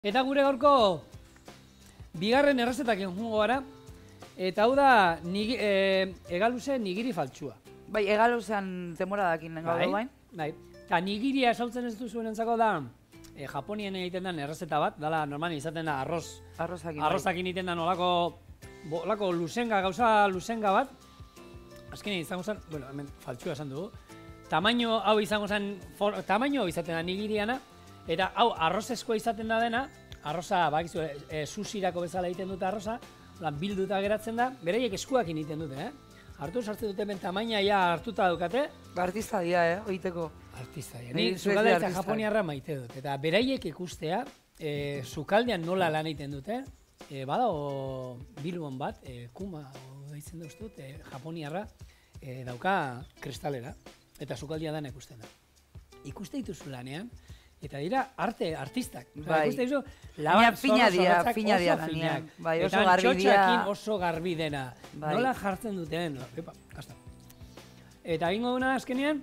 Eta gure gaurko bigarren errezetak jungo gara, eta hau da egaluze nigiri faltsua. Bai, egaluzean temoradakin gaudu bain. Bai, eta nigiria esautzen ez duzuenentzako da, Japonien egiten den errezeta bat, dala normal izaten da arrozakin egiten den olako luzenga, gauza luzenga bat. Azkenean izango zen, bueno, hemen faltsua esan dugu. Tamaino hau izango zen, tamaino hau izaten da nigiriana, eta hau arrozezkoa izaten da dena, arroza, bakizu, susirako bezala egiten dute arroza, bilduta geratzen da, bereiek eskuakin egiten dute, Hartu sartzen dute ben tamaina ja hartuta daukate. Artista dia, oiteko. Artista dia. Ni sukaldaritza japoniarra maite dut. Eta beraiek ikustea, sukaldean nola lan egiten dute, badago Bilbon bat, Kuma, deitzen da uste dut, japoniarra, dauka kristalera, eta sukaldia dana ikusten da. Ikuste dituzu lanean, eta dira artistak. Bai. Ikuste dizu, fina dia lanean. Bai, oso garbi dia. Eta oso garbi dena. Nola jartzen duten. Epa, kasta. Eta egingo duna azkenean,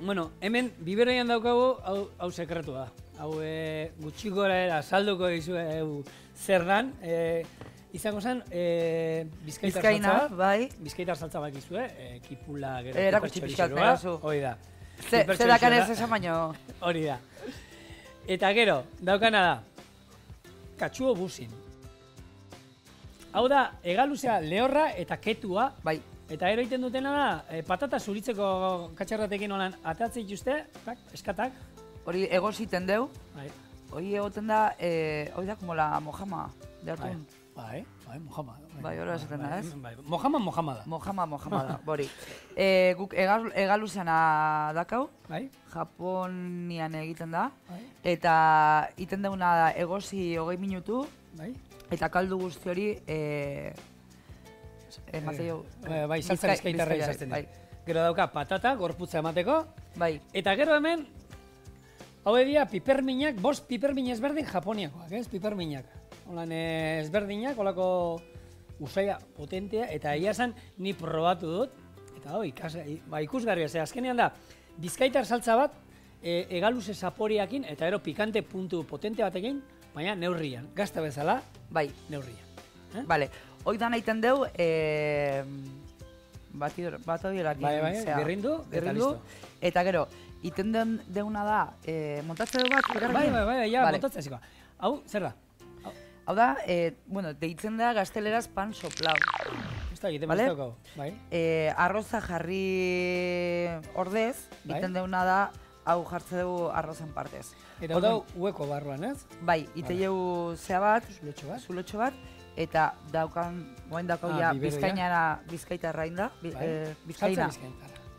bueno, hemen biberoian daukagu, hau sekretua da. Hau gutxiko era salduko dizu zer dan. Izango zen, bizkaitar saltza. Bai. Bizkaitar saltza bakizue, kipula, gero, erakutsi pixkat, pegazu. Hoi da. Zerakan ez esan baino. Hori da. Eta gero, daukana da, katsuo buzin. Hau da, egaluzea lehorra eta ketua. Bai. Eta gero egiten dutena da, patata zuritzeko katxarratekin holan atatzen dituzte, eskatak. Hori egositen deu. Bai. Hori egoten da, hori da como la mojama de atún. Bai, mojama. Bai, hori esaten da, ez? Mojama da. Mojama da, bori. Guk egaluzeana dakau, Japonian egiten da, eta iten deuna da egosi 20 minutu, eta kaldu guzti hori, bai, saltza bizkaitarra izazten dut. Gero dauka patata, gorputza emateko, eta gero hemen, hau edia piperminak, 5 pipermin ezberdin Japoniakoak, ez? Piperminak. Holan ezberdinak, holako usaia potentea, eta egia esan ni probatu dut, eta ikusgarria, azkenean da, bizkaitar saltza bat, egaluze saporiakin, eta ero pikante puntu potente batekin, baina neurrian, gazta bezala, neurrian. Bale, hoi da nahiten deu, bat horierakin. Bai, birrindu, eta listo. Eta gero, iten deuna da, montatze du bat? Bai, montatze hasiko. Hau, zer da? Hau da, bueno, deitzen da gazteleraz pan soplau. Ez da egiten beztoko, bai. Arroza jarri ordez, iten deuna da, hau jartze dugu arrozan partez. Eta hau da hueko barruan, ez? Bai, ite jau zea bat, zulotxo bat, eta daukan, moen daukau ja, bizkaitarra inda, bizkaina.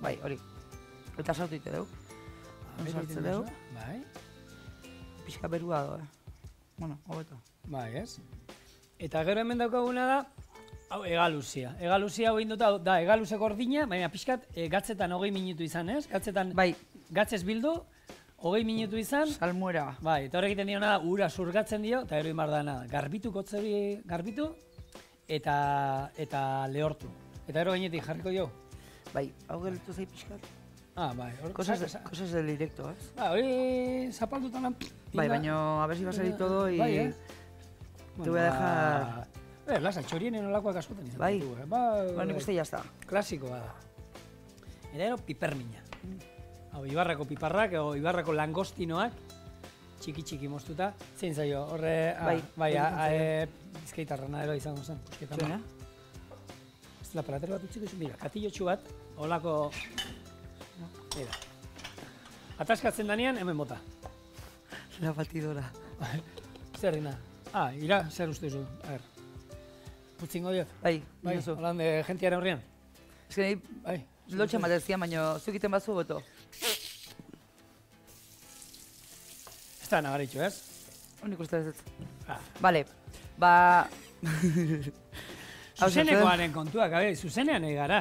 Bai, hori. Eta sautu ite dugu. Sartze dugu. Bai. Pixka berua doa. Bueno, hobeto. Bai, ez? Eta gero hemen daukaguna da, hau egaluzia. Egaluzia hau induta da egaluze gordina, baina pixkat gatzetan 20 minutu izan, ez? Gatzetan gatzez bildu, 20 minutu izan. Salmuera. Bai, eta horrek egiten diona ura surgatzen dio, eta gero imardana garbitu, kotzeri garbitu, eta lehortu. Eta gero gainetik jarriko dio. Bai, hau gelitu zei pixkat. Bai. Cosas del directo, ez? Hori zapaldutan lan. Bai, baina a ver si va a salir todo y... Te voy a dejar... Lasa, txorienen olakoak askotan izan. Bai, bueno, ikuste ya está. Klasikoa da. Eta ero pipermina. Hau, Ibarrako piparrak, o Ibarrako langostinoak, txiki moztuta. Zein zaio, horre... Bai, bizkaitarrana ero izango zen. Zuena? Ez da, paratero bat utziko izan, mira, katillotxu bat, holako... Mira. Ataskatzen danean, hemen bota. La batidora. Zer dina? Ira, zer uste zu? A ver. Putzingo diot? Bai, inozu. Holan de gentiaren horrian? Ez que nahi, lotxe matezia, baina zukiten batzu goto. Ez da nagaritxo, ez? Honik uste ez. Bale. Zuzenekoaren kontuak, zuzenean egara.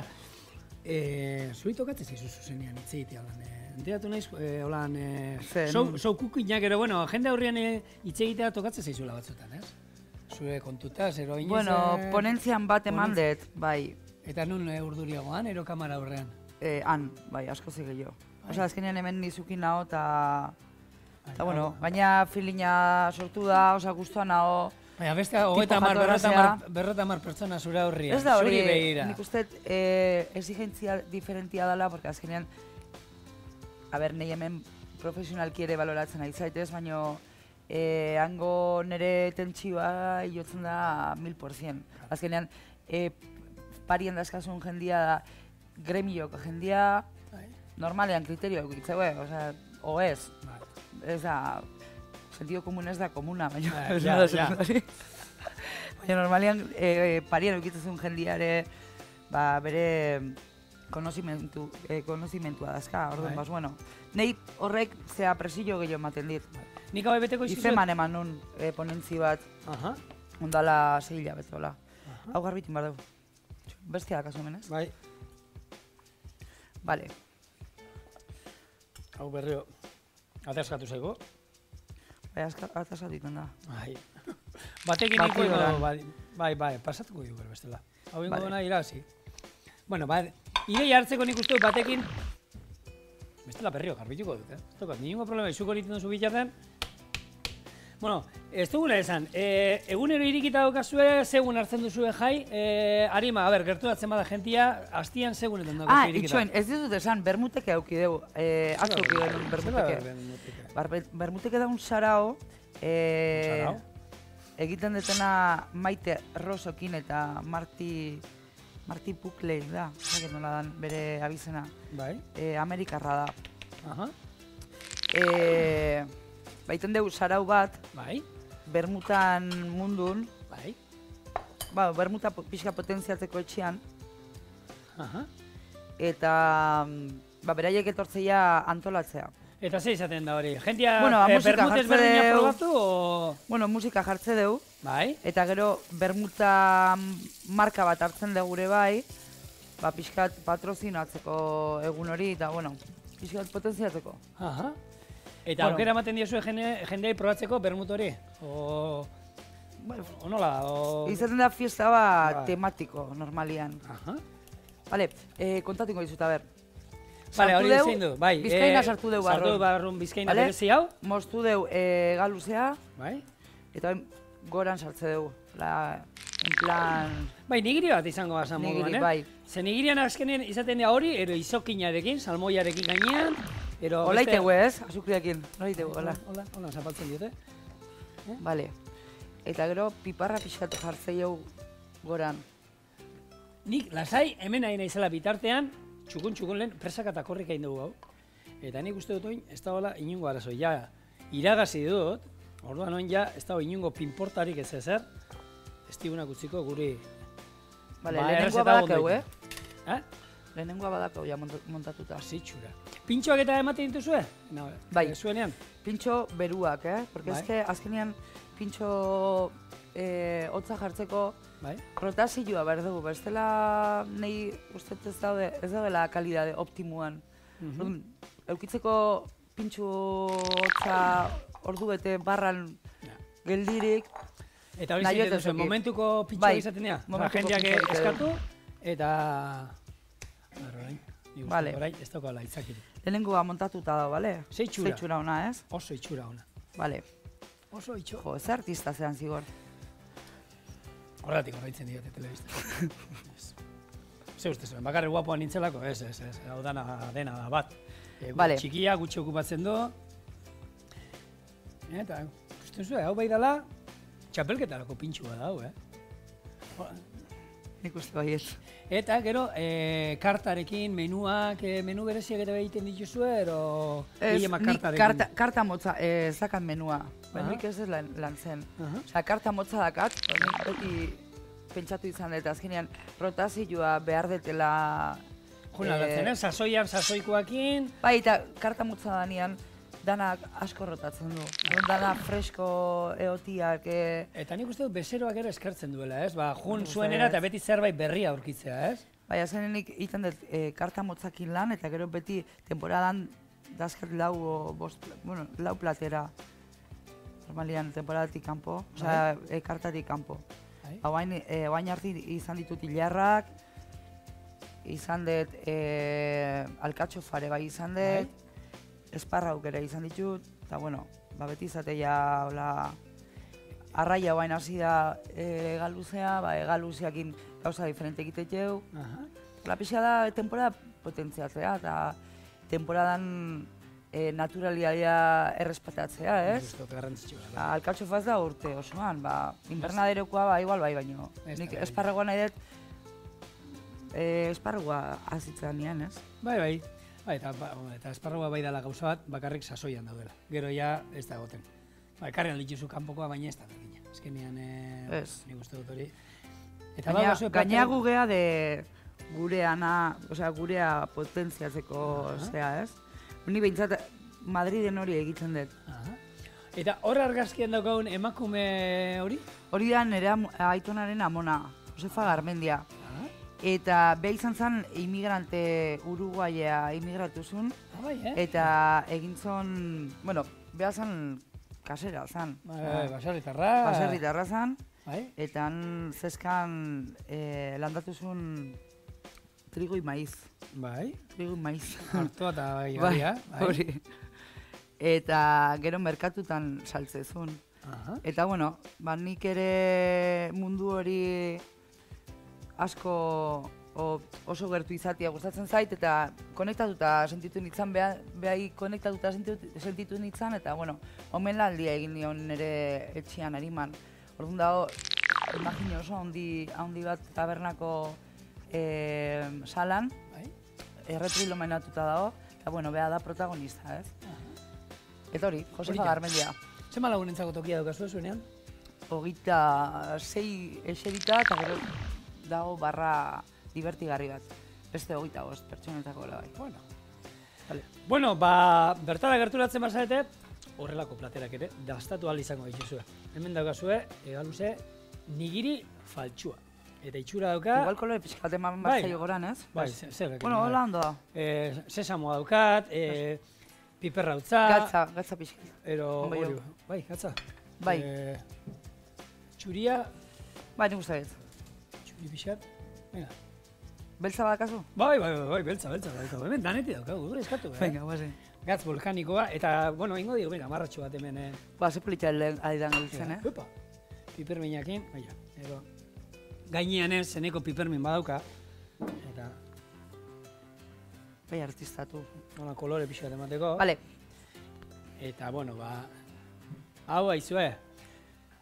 Zuri tokatzen zaizu zuzenean hitz egitea holan. Enteratu nahiz, holan, zau kukinak, ero, bueno, jende aurrian hitz egitea tokatzen zaizula batzutan, ez? Zure kontuta, zero inoiz... Bueno, ponentzian bat eman dut, bai. Eta nun urduriagoan, ero kamara aurrean? Han, bai, asko zige jo. Osa, azkenean hemen nizukin naho eta Eta, bueno, gaina filina sortu da, oza, guztua nago. Baina, beste, 30 pertsona zure horria. Ez da hori, nik uste exigentzia diferentia dela, porque azkenean, nahi hemen profesionalki ere baloratzen ari zaitez, baina hango nire tentsioa iotzen da 1000%. Azkenean, parien dazkasun jendia da, gremiok jendia, normalean kriterio eukitzeue, o ez. Ez da, sentido komun ez da komuna, baina normalean parien eukitzezun jendiare bere konozimentua dazka, orduan, bueno. Nei horrek zea presillo gehiago ematen dit. Nik hau beteko izuzuet? Izeman eman nun ponentzi bat, ondala 6 hilabete hola. Hau garbitin bar dugu. Bestia da kasu menez? Bai. Bale. Hau berrio, ataskatu zaigo? Bai, ataskatu iten da. Batekin niko edo, bai, pasatuko dugu bestela. Hau ingo duna irazi. Bueno, idei hartzeko nik uste batekin, bestela berrio, garbituko dut, Ningo problema, izuko egiten duzu bitartean. Bueno, ez dugula esan, egunero irikita daukazue, segun hartzen duzue jai, harima, gerturatzen bada jentia, hastian segunetan daukazue irikita. Itxoen, ez ditut esan, bermuteke aukideu, atzo aukideu bermuteke. Bermuteke da un sarao, egiten detena Maite Rosokin eta Marti Pukley da, zaket nola dan bere abizena. Amerikarra da. Baiten dugu sarau bat, bermutan mundun, bermuta pixka potentziatzeko etxean, eta beraiek etortzeia antolatzea. Eta ze izaten da hori? Jentia bermutez berdina probatu, o...? Bueno, musika jartze dugu, eta gero bermuta marka bat hartzen dugu gure bai, pixkat patrozinatzeko egun hori, eta, bueno, pixkat potentziatzeko. Eta aukera ematen diozue jendeai probatzeko bermut hori? O nola? Izaten da fiesta bat tematiko, normalian. Bale, kontatuko dizut, Bale, hori zein du, bai. Bizkaina sartu dugu barrun. Sartu barrun bizkaina berezi hau. Moztu dugu galuzea. Eta goran sartze dugu. En plan... Bai, nigiri bat izango basan moduan, Nigiri, bai. Ze nigirian azkenean izaten da hori, ero izokinarekin, salmoiarekin gainean. Ola itegu ez, azukriakin. Ola itegu, ola. Ola, zapaltzen diote. Bale. Eta gero piparra pixkatu jartzei hau goran. Nik lasai hemen nahi naizela bitartean, txukun lehen presak eta korrik hain dugu hau. Eta nik uste dut oin, ez da hola inungo arazo. Ja, iragazi dut, orduan oin ja, ez da inungo pinportarik ez ezer, ez digunak utziko guri... Bale, lehenengoa badakau, Lehenengoa badakau ja montatuta. Zitxura. Pintxoak eta ematen dituzue? Bai. Zuenean? Pintxo beruak, Porque ezke azkenean pintxo hotza jartzeko rotazioa behar dugu. Bestela nahi uste ez daudela kalidade optimuan. Eukitzeko pintxo hotza ordu bete barran geldirik. Eta hori zaiten duzu, momentuko pintxoa izaten dira? Jendeak eskatu eta... Vale. Horai, ez daukala itzakirik. Lehenengoa montatuta da, bale? Ze itxura. Ze itxura ona, ez? Oso itxura ona. Vale. Oso itxura. Jo, ez artista zean zigor. Horretik horreitzen diote telebizta. Ze uste zuen, bakarri guapoa nintzelako? Ez. Hau dena da bat. Txikia gutxi okupatzen du. Eta, uste zuen, hau bai dela, txapelketarako pintxua da hau, Nik uste bai ez. Eta, gero, kartarekin, menuak, menu bereziak eta behiten dituzue, ero gehiemak kartarekin? Karta motza, ez dakat menua. Nik ez lan zen. Osa, karta motza dakat, nik beti pentsatu izan dut, azkenean rotazioa behar detela... Juna, sasoian, sasoikoakin... Bai, eta karta motza danean, danak asko rotatzen du. Dana fresko eotiak... Eta nik uste dut bezeroak ere eskertzen duela, ez? Jun zuenera eta beti zerbait berria aurkitzea, ez? Bai, azkenenik iten dut karta motzakin lan, eta gero beti temporadan dazkat lau platera. Normalian, temporadatik kanpo, osea, kartatik kanpo. Baina harti izan ditut hilarrak, izan dut alkatxofare bai izan dut, esparrauk ere izan ditut, eta bueno, beti izatea, hola, arraia baina hasi da egaluzea, egaluzeakin gauza diferente egiteteu. La pixka da temporada potentziatzea, eta temporadan naturalidadea errespetatzea, ez? Justo, garrantzitsua. Alkatxofaz da urte osoan, invernaderokoa igual baino. Nik esparragoa nahi dut, esparragoa azitzean nian, ez? Bai, eta esparragoa bai dela gauza bat, bakarrik sasoian daudela. Gero ja ez da goten. Ekarri aldituzu kanpokoa, baina ez da berdina. Ezkenean, nik uste dut hori. Gaina gugea de gureana, gurea potentziatzeko, zea, ez? Ni behintzat Madriden hori egiten dut. Eta hor argazkian daukagun emakume hori? Hori da nire aitonaren amona, Josefa Garmendia. Eta beha izan zen imigrante Uruguaia imigratu zuen. Eta egin zon, beha zen kasera zen. Baserritarra. Baserritarra zen. Eta zeskan landatu zuen trigo y maiz. Bai. Trigo y maiz. Artoa eta gaia. Hori. Eta gero merkatutan saltzezun. Eta nik ere mundu hori asko oso gertu izatea gustatzen zait, eta konektatuta sentitu nintzen, behai konektatuta sentitu nintzen, eta omen laldia egin nion nire etxian Ariman. Orduan dago, imagine oso handi bat tabernako salan, erretrilo mainatuta dago, eta beha da protagonista, ez? Eta hori, Josefa Garmendia. Zema lagunentzako tokia daukazu zuenean? 26 eserita, eta gero dago barra divertigarri bat. Beste 25 pertsonetako bai. Bueno, bertara gerturatzen bazarete, horrelako platerak ere, dastatu ahal izango dituzue. Hemen daukazue, egaluze, nigiri faltsua. Eta itxura dauka... Igual kolore pixkat eman batzaio goran, ez? Bai, zer. Hola ondo da. Sesamoa daukat, piperra utza... Gatza pixkat. Bai, gatza. Bai. Txuria... Bai, nik uste dut. Txuri pixat, venga. Beltza badakazu? Bai, beltza. Hemen daneti daukagu, gure eskatu. Venga, guazen. Gatz volkanikoa, eta, ingo digo, venga, marratxo bat hemen... Ze polita adidan gabiltzen, Opa, piperminakin, gainean ez, zeneko pipermin badauka, eta... Bai, artistatu. Hola, kolore pixat emateko. Vale. Eta, hau haizue,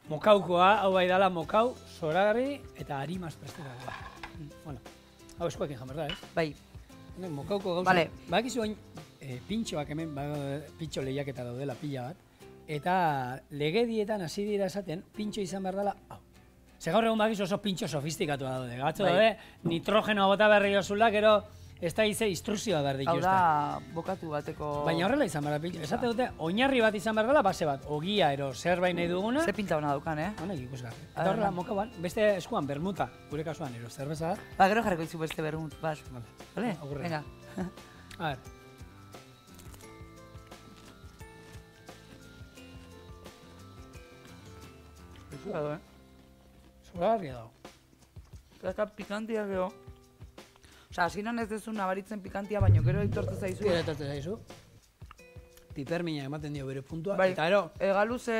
mokaukoa, hau bai dala mokau, zoragarri, eta harimaz prestera. Hau eskuekin jan, berda, ez? Bai. Mokauko gauza. Vale. Bakizu hain, pintxoak hemen, pintxo lehiaketa daudela pila bat, eta legedietan hasi dira esaten, pintxo izan behar dela, hau. Ze gaur egun bakizu oso pintxo sofistikatua daude. Gatzo daude, nitrogenoa bota berri jozula, gero ez da ize instrukzioa behar dituzte. Hau da, bokatu bateko... Baina horrela izan behar da pintxo. Esate dute, oinarri bat izan behar dela, base bat, ogia ero zerbait nahi duguna. Ze pinta hona dukan, Honek ikusgarri. Eta horrela, mokauan, beste eskuan bermuta, gure kasuan, ero zerbeza bat. Gero jarriko izu beste bermut, bat. Vale? Venga. A ver. Zoragarria dago. Eta pikantia geho. Hasieran ez dezu nabaritzen pikantia, baino gero itortu zaizu. Gero itortu zaizu. Pipermina ematen dio bere puntua. Bai, eta ero... Egaluze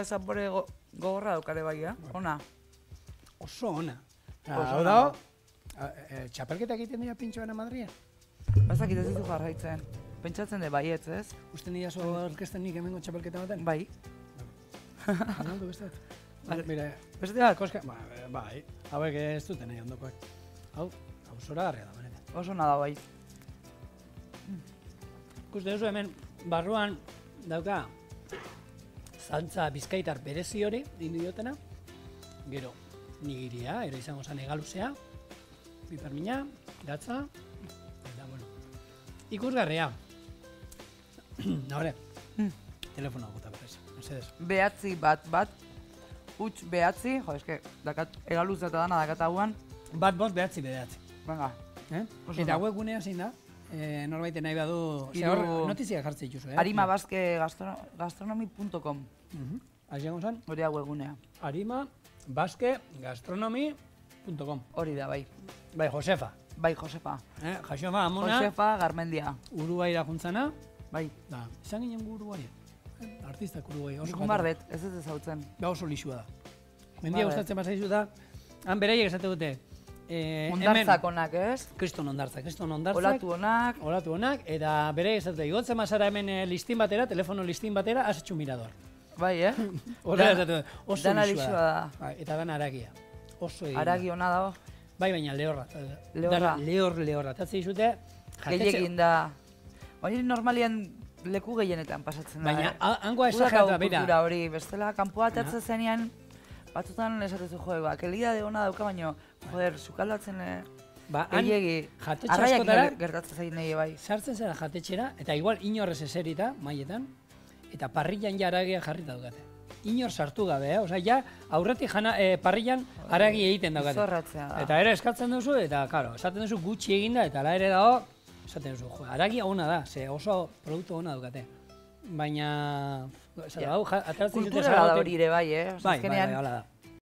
zapore gogorra daukare bai, ona. Oso ona. Hau dago, txapelketak egiten dira pintxoena Madrien? Bazakit ez ditu jarraitzen. Pentsatzen de baietz, ez? Usten dira zo orkesten nik hemengo txapelketa baten? Bai. Hanaldu beste bat? Mira, beste bat? Koska, bai, hauek ez duten nahi ondokoak. Hau zoragarria da, benetan. Oso nada bai. Ikusten duzu hemen, barruan dauka zantza bizkaitar berezi hori, dindu diotena. Gero, nigiria, ero izango zen egaluzea, pipermina, gatza, eta ikusgarria. Hore, telefonoa gota berrez, mesedez. Behatzi bat, huts behatzi, eske, egaluz eta dana dakat hauan. Bat bost behatzi behatzi. Venga. Eta webgunea zein da, norbaite nahi badu, notiziak jartzen dituzu, arimabaskegastronomi.com. Asiago zan? Hori hau egunea. arimabaskegastronomi.com. Hori da, bai. Bai, Josefa. Bai, Josefa. Josefa, amona. Josefa Garmendia. Uruguaira juntzana. Bai. Izan ginen gu Uruguaira. artistak Uruguai. Ikumardet, ez ez ezautzen. Ba oso lixua da. Mendia gustatzen bazaizu da, han beraiek esate dute. Ondartzak onak, ez? Kriston ondartzak. Olatu onak, eta beraiek esate dute. Igotzen mazara hemen listin batera, telefono listin batera, asetxu mirador. Bai, Horrela esate dute. Oso dana lixua da. Eta dana aragia. Oso egin. Aragi ona dago. Bai, baina lehorra. Lehorra. Tatze dizute, gehiagin da. Hori normalian leku gehienetan pasatzen da. Baina, hangoa esageratu, beira. Kultura hori, bestela, kanpoa atatze zenean, batzutan esatezu joe, kelidade ona dauka, baina, joder, sukaldatzen gehiagi. Arraiak gertatzen zain nahi bai. Sartzen zara jatetxera, eta igual inorrez eserita, maietan, eta parrillan ja aragia jarrita dukate. Inor sartu gabe, Osa, ja, aurretik parrillan aragi egiten daukate. Zorratzea da. Eta ere eskatzen duzu, eta, karo, esaten duzu gutxi eginda, eta ala ere dago, esaten duzu, aragia ona da, ze oso produktu ona dukate. Baina, ateratzen dute kultura da hori ere bai, Bai, hala da.